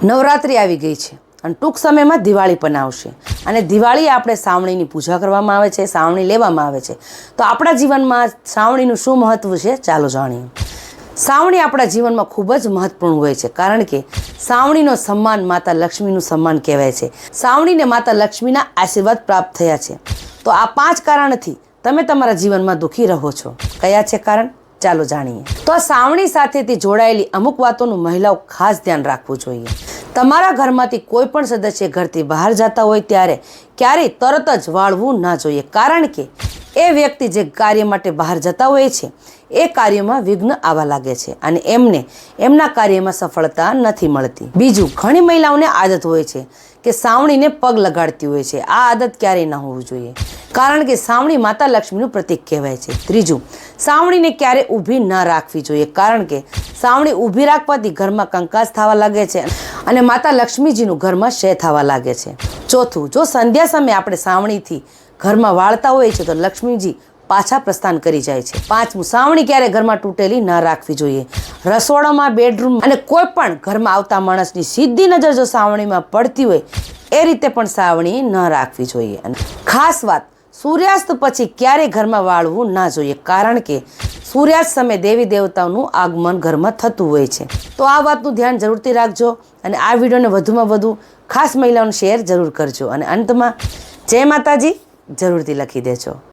નવરાત્રિ આવી ગઈ છે અને ટૂંક સમયમાં દિવાળી પણ આવશે અને દિવાળી આપણે સાવણીની પૂજા કરવામાં આવે છે, સાવણી લેવામાં આવે છે. તો આપણા જીવનમાં સાવણીનું શું મહત્ત્વ છે ચાલો જાણીએ. સાવણી આપણા જીવનમાં ખૂબ જ મહત્વપૂર્ણ હોય છે, કારણ કે સાવણીનો સન્માન માતા લક્ષ્મીનું સન્માન કહેવાય છે. સાવણીને માતા લક્ષ્મીના આશીર્વાદ પ્રાપ્ત થયા છે. તો આ 5 કારણથી તમે તમારા જીવનમાં દુઃખી રહો છો. કયા છે કારણ? ચાલો જાણીએ. તો આ સાવણી સાથેથી જોડાયેલી અમુક વાતોનું મહિલાઓ ખાસ ધ્યાન રાખવું જોઈએ. તમારા ઘરમાંથી કોઈ પણ સદસ્ય ઘરથી બહાર જતા હોય ત્યારે ક્યારેય તરત જ વાળવું ના જોઈએ, કારણ કે એ વ્યક્તિ જે કાર્ય માટે બહાર જતા હોય છે એ કાર્યમાં વિઘ્ન આવવા લાગે છે અને એમને એમના કાર્યમાં સફળતા નથી મળતી. બીજું, ઘણી મહિલાઓને આદત હોય છે કે સાવણીને પગ લગાડતી હોય છે. આ આદત ક્યારેય ન હોવું જોઈએ, કારણ કે સાવણી માતા લક્ષ્મીનું પ્રતીક કહેવાય છે. ત્રીજું, સાવણીને ક્યારેય ઊભી ન રાખવી જોઈએ, કારણ કે સાવણી ઊભી રાખવાથી ઘરમાં કંકાસ થવા લાગે છે અને માતા લક્ષ્મીજીનું ઘરમાં ક્ષય થવા લાગે છે. ચોથું, જો સંધ્યા સમયે આપણે સાવણીથી ઘરમાં વાળતા હોઈએ છીએ તો લક્ષ્મીજી પાછા પ્રસ્થાન કરી જાય છે. પાંચમું, સાવણી ક્યારે ઘરમાં તૂટેલી ન રાખવી જોઈએ. રસોડામાં, બેડરૂમ અને કોઈ પણ ઘરમાં આવતા માણસની સીધી નજર જો સાવણીમાં પડતી હોય એ રીતે પણ સાવણી ન રાખવી જોઈએ. અને ખાસ વાત, સૂર્યાસ્ત પછી ક્યારેય ઘરમાં વાળવું ના જોઈએ, કારણ કે સૂર્યાસ્ત સમયે દેવી દેવતાઓનું આગમન ઘરમાં થતું હોય છે. તો આ વાતનું ધ્યાન જરૂરથી રાખજો અને આ વિડીયોને વધુમાં વધુ ખાસ મહિલાઓને શેર જરૂર કરજો. અને અંતમાં જય માતાજી જરૂરથી લખી દેજો.